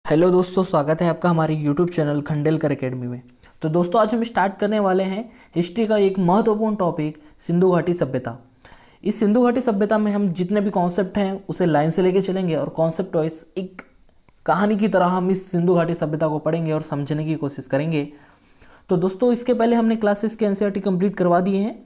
Hello दोस्तों, स्वागत है आपका हमारे यूट्यूब चैनल खंडेलकर एकेडमी में। तो दोस्तों, आज हम स्टार्ट करने वाले हैं हिस्ट्री का एक महत्वपूर्ण टॉपिक, सिंधु घाटी सभ्यता। इस सिंधु घाटी सभ्यता में हम जितने भी कॉन्सेप्ट हैं उसे लाइन से लेके चलेंगे और कॉन्सेप्ट वाइज एक कहानी की तरह हम इस सिंधु घाटी सभ्यता को पढ़ेंगे और समझने की कोशिश करेंगे। तो दोस्तों, इसके पहले हमने क्लासेस के एनसीईआरटी कंप्लीट करवा दिए हैं।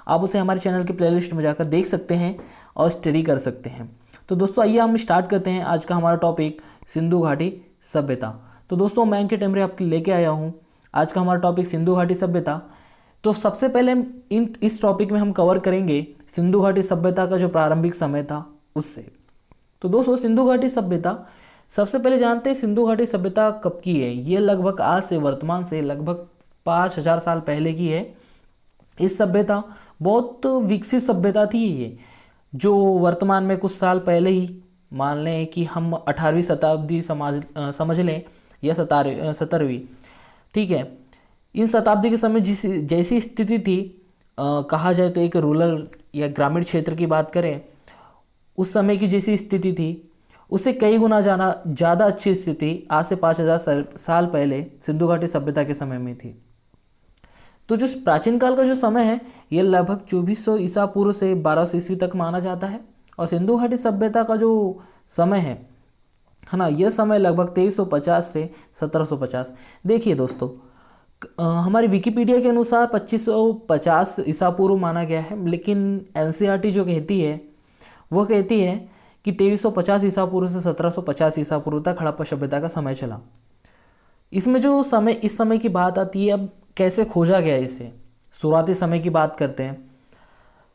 आप उसे हमारे चैनल के प्लेलिस्ट में जाकर देख सकते हैं और स्टडी कर सकते हैं। तो दोस्तों, आइए हम स्टार्ट करते हैं आज का हमारा टॉपिक, सिंधु घाटी सभ्यता। तो दोस्तों, मैं अंकित टेमरे आपके लेके आया हूँ आज का हमारा टॉपिक, सिंधु घाटी सभ्यता। तो सबसे पहले इस टॉपिक में हम कवर करेंगे सिंधु घाटी सभ्यता का जो प्रारंभिक समय था उससे। तो दोस्तों, सिंधु घाटी सभ्यता, सबसे पहले जानते हैं सिंधु घाटी सभ्यता कब की है। ये लगभग आज से, वर्तमान से लगभग 5000 साल पहले की है। इस सभ्यता बहुत विकसित सभ्यता थी ये, जो वर्तमान में कुछ साल पहले ही, मान लें कि हम 18वीं शताब्दी समझ लें या 17वीं, ठीक है। इन शताब्दी के समय जैसी स्थिति थी, कहा जाए तो एक रूरल या ग्रामीण क्षेत्र की बात करें, उस समय की जैसी स्थिति थी उससे कई गुना ज़्यादा अच्छी स्थिति आज से 5000 साल पहले सिंधु घाटी सभ्यता के समय में थी। तो जो प्राचीन काल का जो समय है, ये लगभग 2400 ईसा पूर्व से 1200 ईस्वी तक माना जाता है। और सिंधु घाटी सभ्यता का जो समय है ना, यह समय लगभग 2350 से 1750। देखिए दोस्तों, हमारी विकिपीडिया के अनुसार 2550 ईसा पूर्व माना गया है, लेकिन एनसीईआरटी जो कहती है वो कहती है कि 2350 ईसा पूर्व से 1750 ईसा पूर्व तक हड़प्पा सभ्यता का समय चला। इसमें जो समय, इस समय की बात आती है, अब कैसे खोजा गया इसे, शुरुआती समय की बात करते हैं।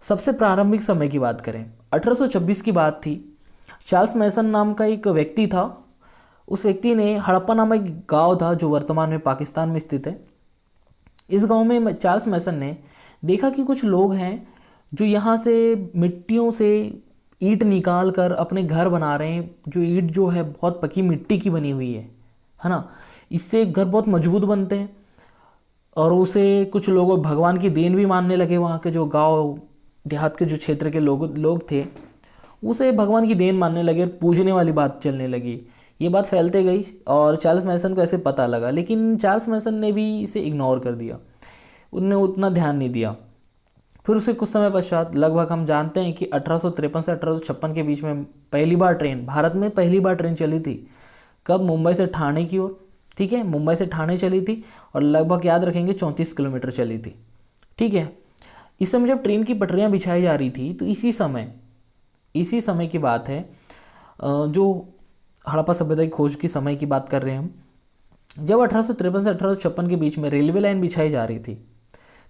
सबसे प्रारंभिक समय की बात करें, 1826 की बात थी। चार्ल्स मैसन नाम का एक व्यक्ति था। उस व्यक्ति ने, हड़प्पा नामक एक गांव था जो वर्तमान में पाकिस्तान में स्थित है, इस गांव में चार्ल्स मैसन ने देखा कि कुछ लोग हैं जो यहाँ से मिट्टियों से ईंट निकाल कर अपने घर बना रहे हैं। जो ईंट जो है बहुत पक्की मिट्टी की बनी हुई है ना। इससे घर बहुत मजबूत बनते हैं और उसे कुछ लोग भगवान की देन भी मानने लगे। वहाँ के जो गांव देहात के जो क्षेत्र के लोग थे, उसे भगवान की देन मानने लगे, पूजने वाली बात चलने लगी। ये बात फैलते गई और चार्ल्स मैसन को ऐसे पता लगा, लेकिन चार्ल्स मैसन ने भी इसे इग्नोर कर दिया, उनने उतना ध्यान नहीं दिया। फिर उसे कुछ समय पश्चात, लगभग हम जानते हैं कि 1853 से 1856 के बीच में पहली बार ट्रेन, भारत में पहली बार ट्रेन चली थी। कब? मुंबई से ठाणे की ओर, ठीक है, मुंबई से ठाणे चली थी और लगभग याद रखेंगे 34 किलोमीटर चली थी, ठीक है। इस समय जब ट्रेन की पटरियां बिछाई जा रही थी, तो इसी समय की बात है, जो हड़प्पा सभ्यता की खोज की समय की बात कर रहे हैं हम। जब 1853 से 1856 के बीच में रेलवे लाइन बिछाई जा रही थी,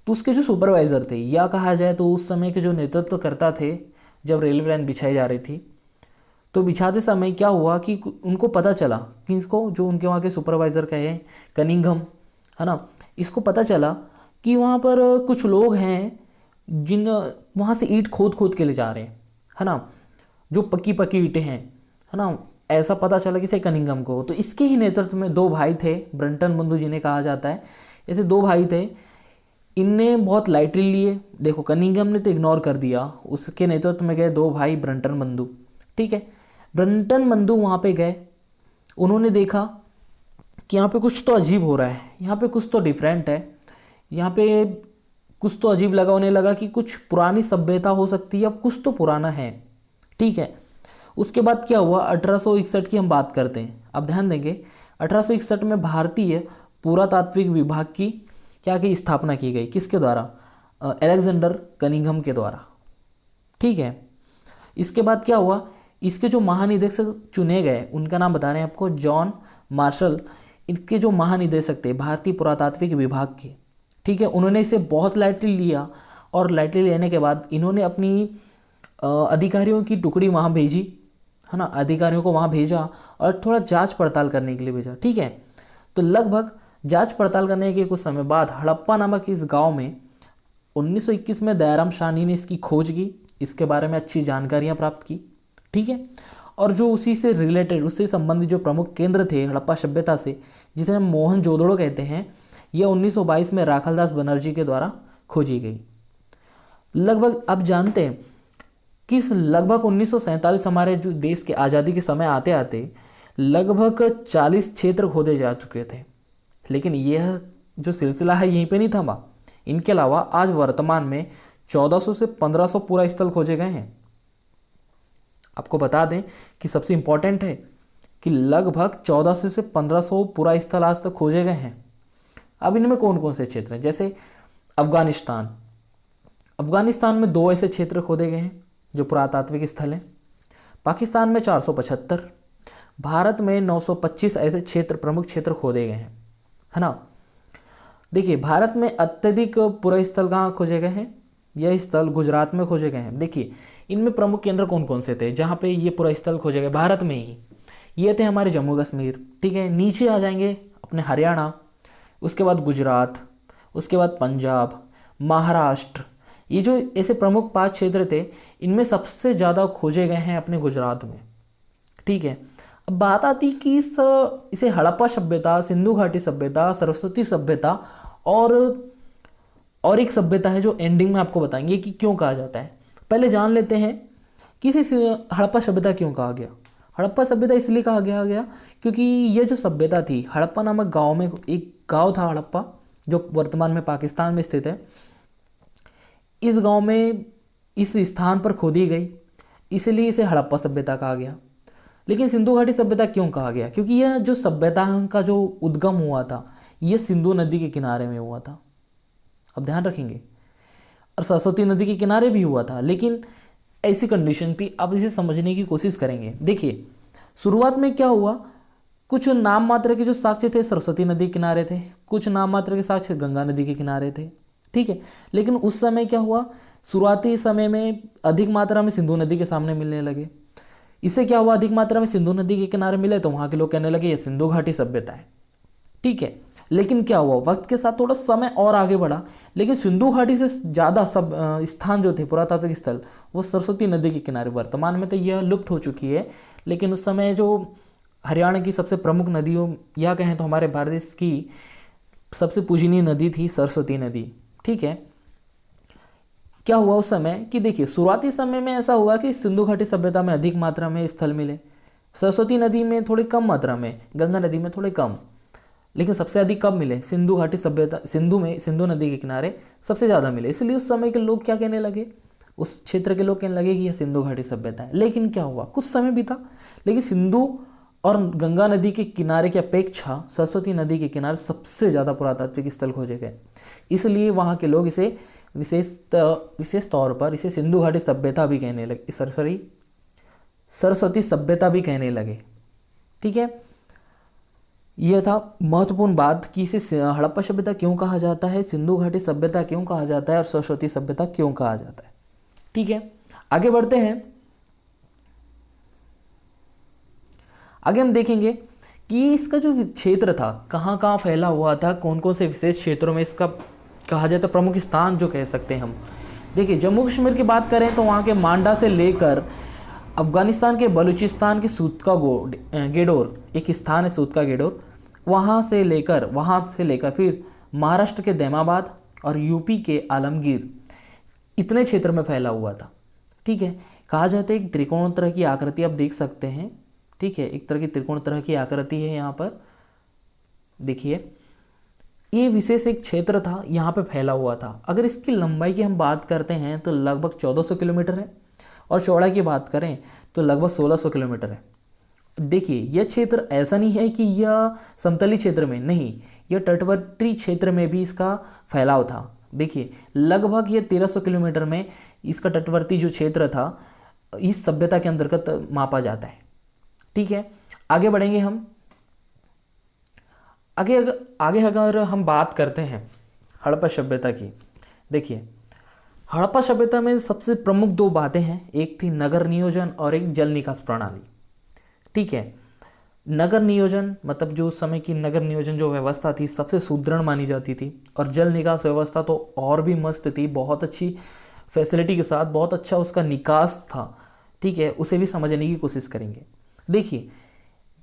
तो उसके जो सुपरवाइज़र थे, या कहा जाए तो उस समय के जो नेतृत्वकर्ता थे, जब रेलवे लाइन बिछाई जा रही थी, तो बिछाते समय क्या हुआ कि उनको पता चला कि इसको, जो उनके वहाँ के सुपरवाइज़र कहे कनिंघम, है ना, इसको पता चला कि वहाँ पर कुछ लोग हैं जिन वहाँ से ईंट खोद खोद के ले जा रहे हैं, है ना, जो पक्की पक्की ईंटें हैं, है ना। ऐसा पता चला किसी कनिंघम को। तो इसके ही नेतृत्व में दो भाई थे, ब्रंटन बंधु जिन्हें कहा जाता है, ऐसे दो भाई थे। इनने बहुत लाइटली लिए, देखो कनिंघम ने तो इग्नोर कर दिया, उसके नेतृत्व में गए दो भाई ब्रंटन बंधु, ठीक है। ब्रंटन बंधु वहाँ पे गए, उन्होंने देखा कि यहाँ पे कुछ तो अजीब हो रहा है, यहाँ पे कुछ तो डिफरेंट है, यहाँ पे कुछ तो अजीब लगा। उन्हें लगा कि कुछ पुरानी सभ्यता हो सकती है, अब कुछ तो पुराना है, ठीक है। उसके बाद क्या हुआ, 1861 की हम बात करते हैं। अब ध्यान देंगे, 1861 में भारतीय पुरातात्विक विभाग की क्या की स्थापना की गई, किसके द्वारा? अलेक्जेंडर कनिंघम के द्वारा, ठीक है। इसके बाद क्या हुआ, इसके जो महानिदेशक चुने गए, उनका नाम बता रहे हैं आपको, जॉन मार्शल। इनके जो महानिदेशक थे भारतीय पुरातात्विक विभाग के, ठीक है, उन्होंने इसे बहुत लाइटली लिया और लाइटली लेने के बाद इन्होंने अपनी अधिकारियों की टुकड़ी वहाँ भेजी, है ना, अधिकारियों को वहाँ भेजा और थोड़ा जांच पड़ताल करने के लिए भेजा, ठीक है। तो लगभग जांच पड़ताल करने के कुछ समय बाद हड़प्पा नामक इस गांव में 1921 में दयाराम साहनी ने इसकी खोज की, इसके बारे में अच्छी जानकारियाँ प्राप्त की, ठीक है। और जो उसी से रिलेटेड, उससे संबंधित जो प्रमुख केंद्र थे हड़प्पा सभ्यता से, जिसे हम मोहनजोदड़ो कहते हैं, यह 1922 में राखालदास बनर्जी के द्वारा खोजी गई। लगभग अब जानते हैं कि लगभग 1947 हमारे जो देश के आज़ादी के समय आते आते लगभग 40 क्षेत्र खोदे जा चुके थे। लेकिन यह जो सिलसिला है यहीं पे नहीं थमा। इनके अलावा आज वर्तमान में 1400 से 1500 पूरा स्थल खोजे गए हैं। आपको बता दें कि सबसे इंपॉर्टेंट है कि लगभग 1400 से 1500 पूरा स्थल आज तक खोजे गए हैं। अब इनमें कौन कौन से क्षेत्र हैं, जैसे अफगानिस्तान। अफगानिस्तान में 2 ऐसे क्षेत्र खोदे गए हैं जो पुरातात्विक स्थल हैं। पाकिस्तान में 475, भारत में 925 ऐसे क्षेत्र, प्रमुख क्षेत्र खोदे गए हैं, है ना। देखिए भारत में अत्यधिक पुरा स्थल कहाँ खोजे गए हैं, यह स्थल गुजरात में खोजे गए हैं। देखिए इनमें प्रमुख केंद्र कौन कौन से थे जहाँ पे ये पुरा स्थल खोजे गए भारत में ही, ये थे हमारे जम्मू कश्मीर, ठीक है। नीचे आ जाएंगे अपने हरियाणा, उसके बाद गुजरात, उसके बाद पंजाब, महाराष्ट्र। ये जो ऐसे प्रमुख 5 क्षेत्र थे, इनमें सबसे ज़्यादा खोजे गए हैं अपने गुजरात में, ठीक है। अब बात आती कि इसे हड़प्पा सभ्यता, सिंधु घाटी सभ्यता, सरस्वती सभ्यता और एक सभ्यता है जो एंडिंग में आपको बताएंगे कि क्यों कहा जाता है। पहले जान लेते हैं कि इसे हड़प्पा सभ्यता क्यों कहा गया। हड़प्पा सभ्यता इसलिए कहा गया क्योंकि ये जो सभ्यता थी, हड़प्पा नामक गांव में, एक गांव था हड़प्पा जो वर्तमान में पाकिस्तान में स्थित है। इस गांव में इस स्थान पर खोदी गई, इसलिए इसे हड़प्पा सभ्यता कहा गया। लेकिन सिंधु घाटी सभ्यता क्यों कहा गया, क्योंकि यह जो सभ्यता है उनका जो उद्गम हुआ था यह सिंधु नदी के किनारे में हुआ था। अब ध्यान रखेंगे, और सरस्वती नदी के किनारे भी हुआ था, लेकिन ऐसी कंडीशन थी। अब इसे समझने की कोशिश करेंगे। देखिए शुरुआत में क्या हुआ, कुछ नाम मात्र के जो साक्ष्य थे सरस्वती नदी के किनारे थे, कुछ नाम मात्र के साक्ष्य गंगा नदी के किनारे थे, ठीक है। लेकिन उस समय क्या हुआ, शुरुआती समय में अधिक मात्रा में सिंधु नदी के सामने मिलने लगे। इससे क्या हुआ, अधिक मात्रा में सिंधु नदी के किनारे मिले तो वहाँ के लोग कहने लगे ये सिंधु घाटी सभ्यता है, ठीक है। लेकिन क्या हुआ, वक्त के साथ थोड़ा समय और आगे बढ़ा, लेकिन सिंधु घाटी से ज़्यादा सब स्थान जो थे पुरातात्विक स्थल वो सरस्वती नदी के किनारे। वर्तमान में तो यह लुप्त हो चुकी है, लेकिन उस समय जो हरियाणा की सबसे प्रमुख नदियों या कहें तो हमारे भारत देश की सबसे पूजनीय नदी थी सरस्वती नदी, ठीक है। क्या हुआ उस समय कि देखिए शुरुआती समय में ऐसा हुआ कि सिंधु घाटी सभ्यता में अधिक मात्रा में स्थल मिले, सरस्वती नदी में थोड़ी कम मात्रा में, गंगा नदी में थोड़े कम, लेकिन सबसे अधिक कब मिले, सिंधु घाटी सभ्यता, सिंधु नदी के किनारे सबसे ज़्यादा मिले। इसलिए उस समय के लोग क्या कहने लगे, उस क्षेत्र के लोग कहने लगे कि यह सिंधु घाटी सभ्यता है। लेकिन क्या हुआ, कुछ समय बीता, लेकिन सिंधु और गंगा नदी के किनारे की अपेक्षा सरस्वती नदी के किनारे सबसे ज़्यादा पुरातात्विक स्थल खोजे गए। इसलिए वहाँ के लोग इसे विशेष तौर पर इसे सिंधु घाटी सभ्यता भी कहने लगे, सरस्वती सभ्यता भी कहने लगे, ठीक है। यह था महत्वपूर्ण बात कि इसे हड़प्पा सभ्यता क्यों कहा जाता है, सिंधु घाटी सभ्यता क्यों कहा जाता है और सरस्वती सभ्यता क्यों कहा जाता है, ठीक है। आगे बढ़ते हैं। आगे हम देखेंगे कि इसका जो क्षेत्र था कहाँ कहाँ फैला हुआ था, कौन कौन से विशेष क्षेत्रों में इसका कहा जाए तो प्रमुख स्थान जो कह सकते हैं हम। देखिए जम्मू कश्मीर की बात करें तो वहाँ के मांडा से लेकर अफगानिस्तान के बलूचिस्तान के सूतका गेडोर, एक स्थान है सूतका गेडोर, वहाँ से लेकर फिर महाराष्ट्र के दैमाबाद और यूपी के आलमगीर, इतने क्षेत्र में फैला हुआ था, ठीक है। कहा जाता है एक त्रिकोण तरह की आकृति आप देख सकते हैं, ठीक है। एक तरह की त्रिकोण तरह की आकृति है यहाँ पर, देखिए ये विशेष एक क्षेत्र था, यहाँ पे फैला हुआ था। अगर इसकी लंबाई की हम बात करते हैं तो लगभग 1400 किलोमीटर है, और चौड़ाई की बात करें तो लगभग 1600 किलोमीटर है। देखिए यह क्षेत्र ऐसा नहीं है कि यह समतली क्षेत्र में, नहीं, यह तटवर्ती क्षेत्र में भी इसका फैलाव था। देखिए लगभग ये 1300 किलोमीटर में इसका तटवर्ती जो क्षेत्र था इस सभ्यता के अंतर्गत मापा जाता है, ठीक है। आगे बढ़ेंगे हम। आगे अगर हम बात करते हैं हड़प्पा सभ्यता की, देखिए हड़प्पा सभ्यता में सबसे प्रमुख 2 बातें हैं, एक थी नगर नियोजन और एक जल निकास प्रणाली, ठीक है। नगर नियोजन मतलब जो उस समय की नगर नियोजन जो व्यवस्था थी सबसे सुदृढ़ मानी जाती थी, और जल निकास व्यवस्था तो और भी मस्त थी, बहुत अच्छी फैसिलिटी के साथ, बहुत अच्छा उसका निकास था, ठीक है। उसे भी समझने की कोशिश करेंगे। देखिए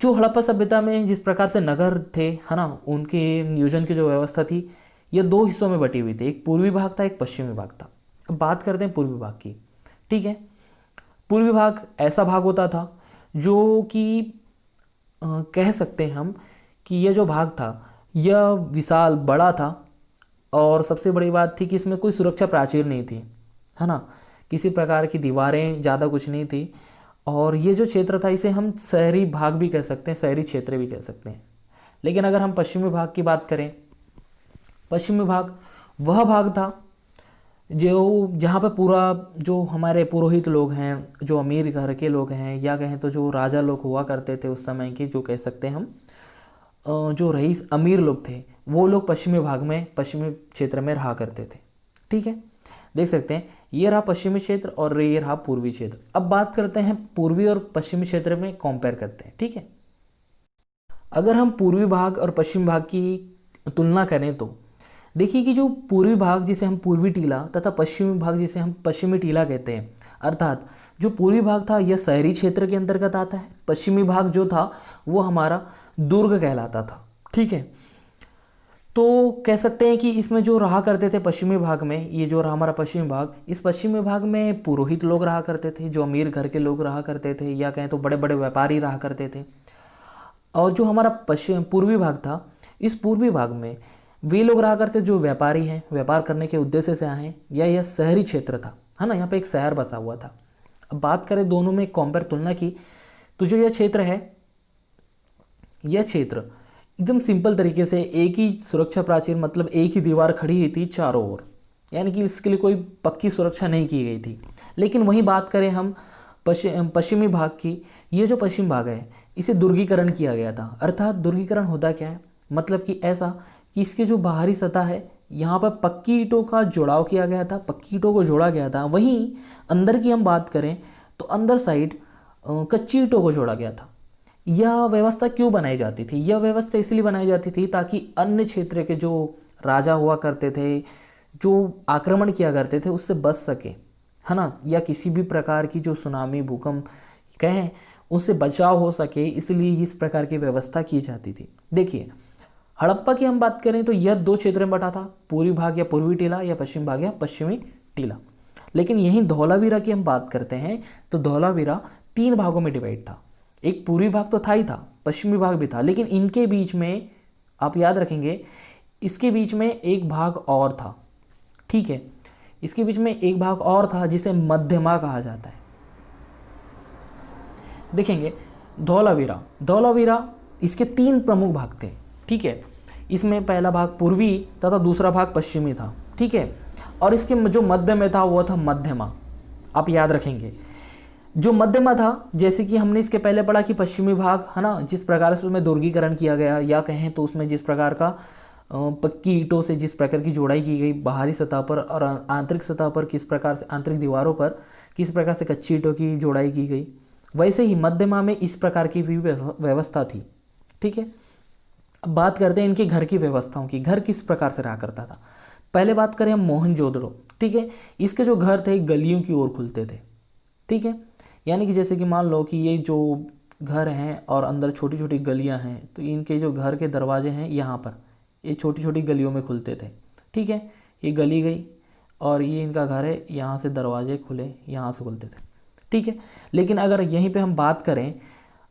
जो हड़प्पा सभ्यता में जिस प्रकार से नगर थे, है ना, उनके नियोजन की जो व्यवस्था थी ये 2 हिस्सों में बटी हुई थी, एक पूर्वी भाग था, एक पश्चिमी भाग था। अब बात करते हैं पूर्वी भाग की, ठीक है। पूर्वी भाग ऐसा भाग होता था जो कि कह सकते हैं हम कि यह जो भाग था यह विशाल बड़ा था, और सबसे बड़ी बात थी कि इसमें कोई सुरक्षा प्राचीर नहीं थी, है ना, किसी प्रकार की दीवारें ज़्यादा कुछ नहीं थी। और ये जो क्षेत्र था इसे हम शहरी भाग भी कह सकते हैं, शहरी क्षेत्र भी कह सकते हैं। लेकिन अगर हम पश्चिमी भाग की बात करें, पश्चिमी भाग वह भाग था जो जहाँ पर पूरा जो हमारे पुरोहित लोग हैं, जो अमीर घर के लोग हैं, या कहें तो जो राजा लोग हुआ करते थे उस समय के, जो कह सकते हैं हम जो रईस अमीर लोग थे, वो लोग पश्चिमी भाग में, पश्चिमी क्षेत्र में रहा करते थे। ठीक है, देख सकते हैं ये रहा पश्चिमी क्षेत्र और ये रहा पूर्वी क्षेत्र। अब बात करते हैं पूर्वी और पश्चिमी क्षेत्र में कंपेयर करते हैं। ठीक है, अगर हम पूर्वी भाग और पश्चिमी भाग की तुलना करें तो देखिए कि जो पूर्वी भाग जिसे हम पूर्वी टीला तथा पश्चिमी भाग जिसे हम पश्चिमी टीला कहते हैं, अर्थात जो पूर्वी भाग था यह शहरी क्षेत्र के अंतर्गत आता है, पश्चिमी भाग जो था वो हमारा दुर्ग कहलाता था। ठीक है, तो कह सकते हैं कि इसमें जो रहा करते थे पश्चिमी भाग में, ये जो रहा हमारा पश्चिमी भाग, इस पश्चिमी भाग में पुरोहित लोग रहा करते थे, जो अमीर घर के लोग रहा करते थे, या कहें तो बड़े बड़े व्यापारी रहा करते थे। और जो हमारा पश्चिम पूर्वी भाग था, इस पूर्वी भाग में वे लोग रहा करते जो व्यापारी हैं, व्यापार करने के उद्देश्य से आए हैं, या यह शहरी क्षेत्र था, है ना, यहाँ पे एक शहर बसा हुआ था। अब बात करें दोनों में कंपेयर तुलना की, तो जो यह क्षेत्र है, यह क्षेत्र एकदम सिंपल तरीके से एक ही सुरक्षा प्राचीर, मतलब एक ही दीवार खड़ी हुई थी चारों ओर, यानी कि इसके लिए कोई पक्की सुरक्षा नहीं की गई थी। लेकिन वहीं बात करें हम पश्चिमी भाग की, ये जो पश्चिम भाग है इसे दुर्गीकरण किया गया था। अर्थात दुर्गीकरण होता क्या है, मतलब कि ऐसा कि इसके जो बाहरी सतह है यहाँ पर पक्की ईंटों का जुड़ाव किया गया था, पक्की ईंटों को जोड़ा गया था। वहीं अंदर की हम बात करें तो अंदर साइड कच्ची ईंटों को जोड़ा गया था। यह व्यवस्था क्यों बनाई जाती थी? यह व्यवस्था इसलिए बनाई जाती थी ताकि अन्य क्षेत्र के जो राजा हुआ करते थे, जो आक्रमण किया करते थे, उससे बच सके, है ना, या किसी भी प्रकार की जो सुनामी भूकंप कहें उससे बचाव हो सके, इसलिए इस प्रकार की व्यवस्था की जाती थी। देखिए हड़प्पा की हम बात करें तो यह दो क्षेत्र में बटा था, पूर्वी भाग या पूर्वी टीला, या पश्चिम भाग या पश्चिमी टीला। लेकिन यहीं धौलावीरा की हम बात करते हैं तो धौलावीरा 3 भागों में डिवाइड था। एक पूर्वी भाग तो था ही था, पश्चिमी भाग भी था, लेकिन इनके बीच में आप याद रखेंगे इसके बीच में एक भाग और था। ठीक है, इसके बीच में एक भाग और था जिसे मध्यमा कहा जाता है। देखेंगे धौलावीरा इसके 3 प्रमुख भाग थे। ठीक है, इसमें पहला भाग पूर्वी तथा दूसरा भाग पश्चिमी था। ठीक है, और इसके जो मध्य में था वो था मध्यमा। आप याद रखेंगे जो मध्यमा था, जैसे कि हमने इसके पहले पढ़ा कि पश्चिमी भाग, है ना, जिस प्रकार से उसमें दुर्गीकरण किया गया, या कहें तो उसमें जिस प्रकार का पक्की ईंटों से जिस प्रकार की जोड़ाई की गई बाहरी सतह पर, और आंतरिक सतह पर किस प्रकार से, आंतरिक दीवारों पर किस प्रकार से कच्ची ईंटों की जोड़ाई की गई, वैसे ही मध्यमा में इस प्रकार की भी व्यवस्था थी। ठीक है, अब बात करते हैं इनके घर की व्यवस्थाओं की। घर किस प्रकार से रहा करता था? पहले बात करें हम मोहनजोदड़ो। ठीक है, इसके जो घर थे गलियों की ओर खुलते थे। ठीक है, यानी कि जैसे कि मान लो कि ये जो घर हैं और अंदर छोटी छोटी गलियां हैं, तो इनके जो घर के दरवाजे हैं यहाँ पर ये छोटी छोटी गलियों में खुलते थे। ठीक है, ये गली गई और ये इनका घर है, यहाँ से दरवाजे खुले, यहाँ से खुलते थे। ठीक है, लेकिन अगर यहीं पे हम बात करें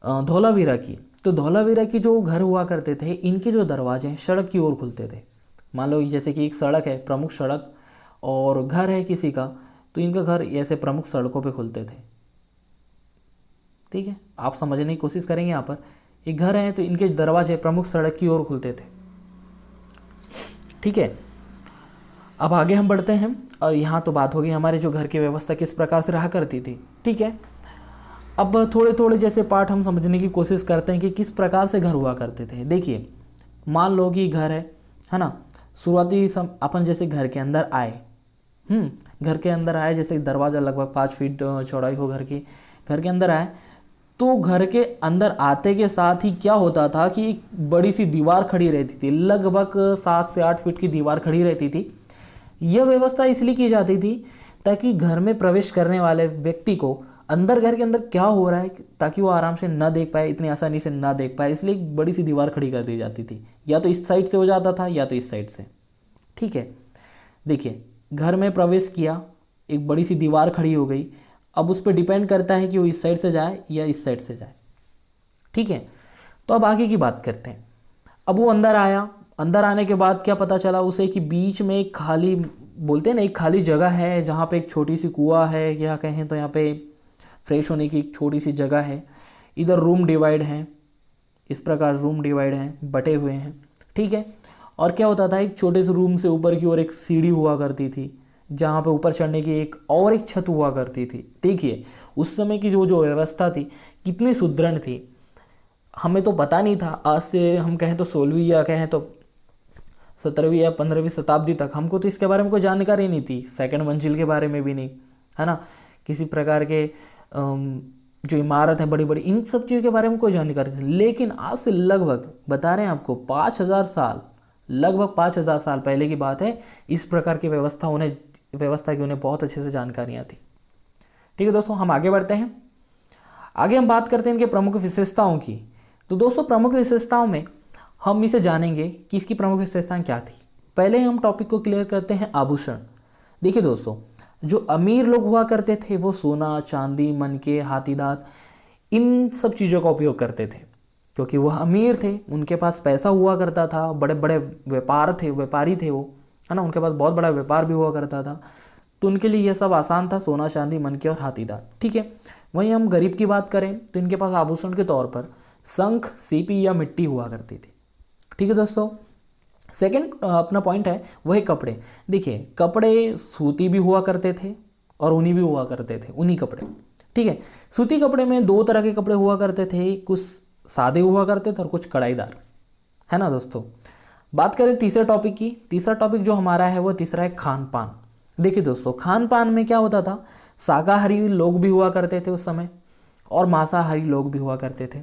धौलावीरा की, तो धौलावीरा की जो घर हुआ करते थे, इनके जो दरवाजे हैं सड़क की ओर खुलते थे। मान लो जैसे कि एक सड़क है, प्रमुख सड़क, और घर है किसी का, तो इनका घर ऐसे प्रमुख सड़कों पे खुलते थे। ठीक है, आप समझने की कोशिश करेंगे। यहाँ पर एक घर है तो इनके दरवाजे प्रमुख सड़क की ओर खुलते थे। ठीक है, अब आगे हम बढ़ते हैं, और यहाँ तो बात होगी हमारे जो घर की व्यवस्था किस प्रकार से रहा करती थी। ठीक है, अब थोड़े थोड़े जैसे पार्ट हम समझने की कोशिश करते हैं कि किस प्रकार से घर हुआ करते थे। देखिए मान लो कि घर है ना, शुरुआती अपन जैसे घर के अंदर आए, घर के अंदर आए, जैसे दरवाज़ा लगभग 5 फीट चौड़ाई हो घर की, घर के अंदर आए, तो घर के अंदर आते के साथ ही क्या होता था कि एक बड़ी सी दीवार खड़ी रहती थी, लगभग 7 से 8 फीट की दीवार खड़ी रहती थी। यह व्यवस्था इसलिए की जाती थी ताकि घर में प्रवेश करने वाले व्यक्ति को अंदर घर के अंदर क्या हो रहा है ताकि वो आराम से ना देख पाए, इतनी आसानी से ना देख पाए, इसलिए एक बड़ी सी दीवार खड़ी कर दी जाती थी। या तो इस साइड से हो जाता था या तो इस साइड से। ठीक है, देखिए घर में प्रवेश किया, एक बड़ी सी दीवार खड़ी हो गई, अब उस पर डिपेंड करता है कि वो इस साइड से जाए या इस साइड से जाए। ठीक है, तो अब आगे की बात करते हैं। अब वो अंदर आया, अंदर आने के बाद क्या पता चला उसे कि बीच में एक खाली, बोलते हैं ना, एक खाली जगह है जहाँ पे एक छोटी सी कुआं है, या कहें तो यहाँ पे फ्रेश होने की एक छोटी सी जगह है। इधर रूम डिवाइड हैं, इस प्रकार रूम डिवाइड हैं, बटे हुए हैं, ठीक है। और क्या होता था, एक छोटे से रूम से ऊपर की ओर एक सीढ़ी हुआ करती थी, जहाँ पे ऊपर चढ़ने की एक छत हुआ करती थी। देखिए उस समय की जो जो व्यवस्था थी कितनी सुदृढ़ थी, हमें तो पता नहीं था। आज से हम कहें तो 16वीं या कहें तो 17वीं या 15वीं शताब्दी तक हमको तो इसके बारे में कोई जानकारी नहीं थी, सेकंड मंजिल के बारे में भी नहीं, है ना, किसी प्रकार के जो इमारत है बड़ी बड़ी, इन सब चीज़ों के बारे में कोई जानकारी नहीं। लेकिन आज से लगभग बता रहे हैं आपको 5000 साल, लगभग 5000 साल पहले की बात है, इस प्रकार की व्यवस्था की उन्हें बहुत अच्छे से जानकारियाँ थी। ठीक है दोस्तों, हम आगे बढ़ते हैं। आगे हम बात करते हैं इनके प्रमुख विशेषताओं की। तो दोस्तों प्रमुख विशेषताओं में हम इसे जानेंगे कि इसकी प्रमुख विशेषताएं क्या थी। पहले हम टॉपिक को क्लियर करते हैं, आभूषण। देखिए दोस्तों, जो अमीर लोग हुआ करते थे वो सोना, चांदी, मनके, हाथीदांत, इन सब चीज़ों का उपयोग करते थे, क्योंकि वह अमीर थे, उनके पास पैसा हुआ करता था, बड़े बड़े व्यापारी थे वो, है ना, उनके पास बहुत बड़ा व्यापार भी हुआ करता था, तो उनके लिए यह सब आसान था, सोना, चांदी, मनके और हाथीदांत, ठीक है। वहीं हम गरीब की बात करें तो इनके पास आभूषण के तौर पर शंख, सीपी या मिट्टी हुआ करती थी। ठीक है दोस्तों, सेकंड अपना पॉइंट है वो है कपड़े। देखिए कपड़े सूती भी हुआ करते थे और ऊनी भी हुआ करते थे, ऊनी कपड़े, ठीक है। सूती कपड़े में दो तरह के कपड़े हुआ करते थे, कुछ सादे हुआ करते थे और कुछ कढ़ाईदार, है ना दोस्तों। बात करें तीसरे टॉपिक की, तीसरा टॉपिक जो हमारा है वो तीसरा है खान पान। देखिए दोस्तों, खान पान में क्या होता था, शाकाहारी लोग भी हुआ करते थे उस समय और मांसाहारी लोग भी हुआ करते थे,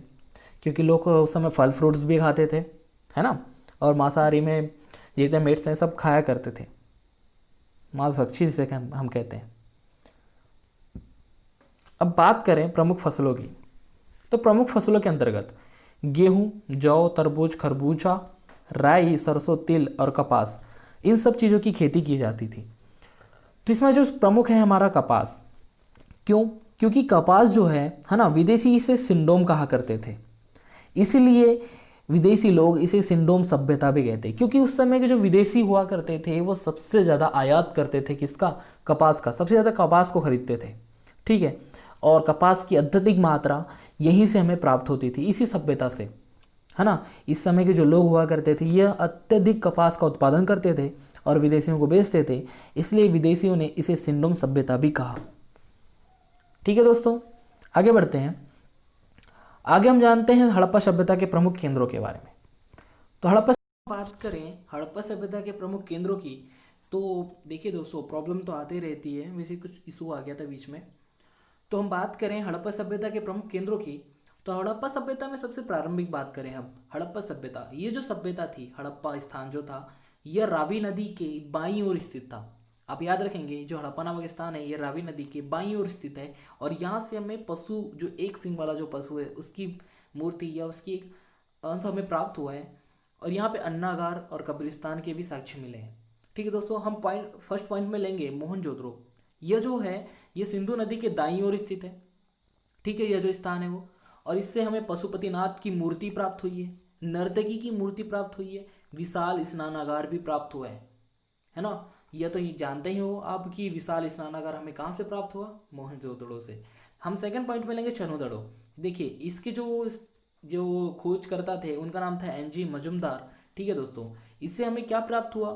क्योंकि लोग उस समय फल फ्रूट्स भी खाते थे, है ना, और मांसाहारी में जितने मीट्स हैं सब खाया करते थे, मांसभक्षी जिसे हम कहते हैं। अब बात करें प्रमुख फसलों की, तो प्रमुख फसलों के अंतर्गत गेहूं, जौ, तरबूज, खरबूजा, राई, सरसों, तिल और कपास, इन सब चीज़ों की खेती की जाती थी। तो इसमें जो प्रमुख है हमारा कपास। क्यों? क्योंकि कपास जो है ना, विदेशी इसे सिंडोम कहा करते थे, इसीलिए विदेशी लोग इसे सिंडोम सभ्यता भी कहते हैं, क्योंकि उस समय के जो विदेशी हुआ करते थे वो सबसे ज़्यादा आयात करते थे, किसका? कपास का, सबसे ज़्यादा कपास को खरीदते थे, ठीक है। और कपास की अत्यधिक मात्रा यहीं से हमें प्राप्त होती थी, इसी सभ्यता से, है ना। इस समय के जो लोग हुआ करते थे यह अत्यधिक कपास का उत्पादन करते थे और विदेशियों को बेचते थे, इसलिए विदेशियों ने इसे सिंडोम सभ्यता भी कहा। ठीक है दोस्तों, आगे बढ़ते हैं। आगे हम जानते हैं हड़प्पा सभ्यता के प्रमुख केंद्रों के बारे में। तो बात करें हड़प्पा सभ्यता के प्रमुख केंद्रों की, तो देखिए दोस्तों प्रॉब्लम तो आती रहती है, वैसे कुछ इशू आ गया था बीच में। तो हम बात करें हड़प्पा सभ्यता के प्रमुख केंद्रों की, तो हड़प्पा सभ्यता में सबसे प्रारंभिक बात करें हम, हड़प्पा सभ्यता, ये जो सभ्यता थी, हड़प्पा स्थान जो था, यह रावी नदी के बाईं ओर स्थित था। आप याद रखेंगे जो हड़प्पा नामक स्थान है ये रावी नदी के बाईं ओर स्थित है, और यहाँ से हमें पशु, जो एक सिंह वाला जो पशु है उसकी मूर्ति या उसकी एक अंश हमें प्राप्त हुआ है, और यहाँ पे अन्नागार और कब्रिस्तान के भी साक्ष्य मिले हैं। ठीक है दोस्तों, हम फर्स्ट पॉइंट में लेंगे मोहनजोदड़ो। यह जो है ये सिंधु नदी के दाईं ओर स्थित है, ठीक है, यह जो स्थान है वो, और इससे हमें पशुपतिनाथ की मूर्ति प्राप्त हुई है, नर्तकी की मूर्ति प्राप्त हुई है, विशाल स्नानागार भी प्राप्त हुआ है ना। यह तो ये जानते ही हो आप कि विशाल स्नानागार हमें कहाँ से प्राप्त हुआ? मोहनजोदड़ो से। हम सेकंड पॉइंट में लेंगे चनोदड़ो। देखिए इसके जो जो खोज करता थे उनका नाम था एनजी मजुमदार, ठीक है दोस्तों। इससे हमें क्या प्राप्त हुआ?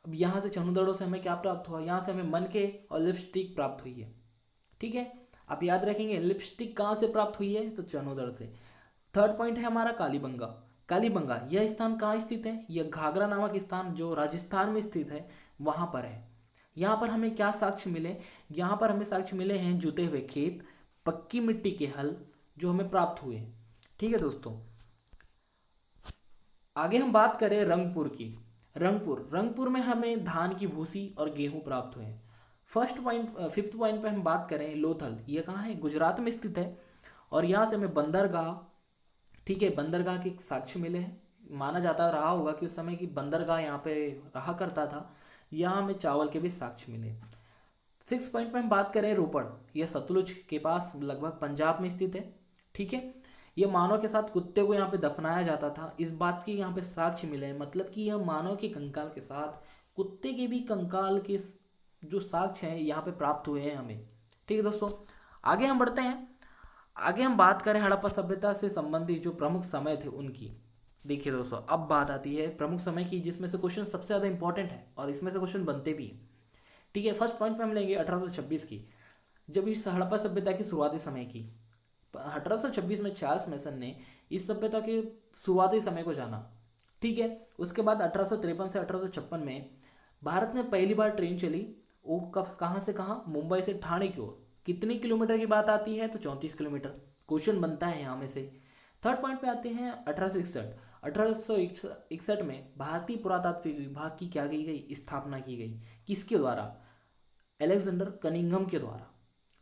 अब यहाँ से चनोदड़ो से हमें क्या प्राप्त हुआ? यहाँ से हमें मनके और लिपस्टिक प्राप्त हुई है, ठीक है। आप याद रखेंगे लिपस्टिक कहाँ से प्राप्त हुई है? तो चनोदड़ से। थर्ड पॉइंट है हमारा कालीबंगा। कालीबंगा यह स्थान कहाँ स्थित है? यह घाघरा नामक स्थान जो राजस्थान में स्थित है वहाँ पर है। यहाँ पर हमें क्या साक्ष्य मिले? यहाँ पर हमें साक्ष्य मिले हैं जुते हुए खेत, पक्की मिट्टी के हल जो हमें प्राप्त हुए, ठीक है दोस्तों। आगे हम बात करें रंगपुर की। रंगपुर में हमें धान की भूसी और गेहूं प्राप्त हुए। फिफ्थ पॉइंट पे हम बात करें लोथल, ये कहाँ है? गुजरात में स्थित है, और यहाँ से हमें बंदरगाह, ठीक है, बंदरगाह के साक्ष्य मिले हैं। माना जाता रहा होगा कि उस समय की बंदरगाह यहाँ पे रहा करता था। यहाँ हमें चावल के भी साक्ष्य मिले। सिक्स पॉइंट पे हम बात करें रोपड़, यह सतलुज के पास लगभग पंजाब में स्थित है, ठीक है। ये मानव के साथ कुत्ते को यहाँ पे दफनाया जाता था, इस बात की यहाँ पे साक्ष्य मिले हैं। मतलब कि यह मानव के कंकाल के साथ कुत्ते के भी कंकाल के जो साक्ष्य हैं यहाँ पे प्राप्त हुए हैं हमें। ठीक है दोस्तों, आगे हम बढ़ते हैं। आगे हम बात करें हड़प्पा सभ्यता से संबंधित जो प्रमुख समय थे उनकी। देखिए दोस्तों, अब बात आती है प्रमुख समय की, जिसमें से क्वेश्चन सबसे ज़्यादा इंपॉर्टेंट है और इसमें से क्वेश्चन बनते भी हैं। ठीक है, फर्स्ट पॉइंट पे हम लेंगे 1826 की, जब इस हड़प्पा सभ्यता की शुरुआती समय की। 1826 में चार्ल्स मेसन ने इस सभ्यता के शुरुआती समय को जाना। ठीक है, उसके बाद 1853 से 1856 में भारत में पहली बार ट्रेन चली। वो कब, कहाँ से कहाँ, मुंबई से ठाणे की ओर। कितनी किलोमीटर की बात आती है, तो 34 किलोमीटर। क्वेश्चन बनता है यहाँ में से। थर्ड पॉइंट पे आते हैं 1861। 1861 में भारतीय पुरातात्विक विभाग की क्या की गई, स्थापना की गई। किसके द्वारा, अलेक्जेंडर कनिंघम के द्वारा।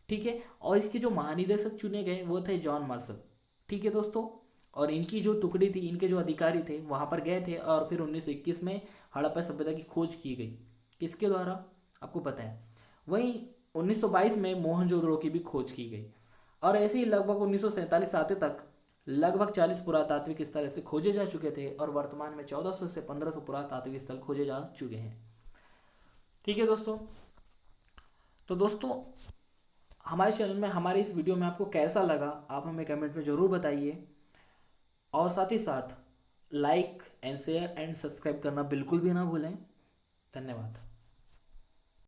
ठीक है, और इसके जो महानिदेशक चुने गए वो थे जॉन मार्शल। ठीक है दोस्तों, और इनकी जो टुकड़ी थी, इनके जो अधिकारी थे वहाँ पर गए थे और फिर 1921 में हड़प्पा सभ्यता की खोज की गई। किसके द्वारा, आपको पता है। वहीं 1922 में मोहनजोदड़ो की भी खोज की गई। और ऐसे ही लगभग 1947 आते तक लगभग 40 पुरातात्विक स्थल ऐसे खोजे जा चुके थे और वर्तमान में 1400 से 1500 पुरातात्विक स्थल खोजे जा चुके हैं। ठीक है दोस्तों, तो दोस्तों हमारे चैनल में, हमारे इस वीडियो में आपको कैसा लगा, आप हमें कमेंट में ज़रूर बताइए। और साथ ही साथ like and share and subscribe करना बिल्कुल भी ना भूलें। धन्यवाद।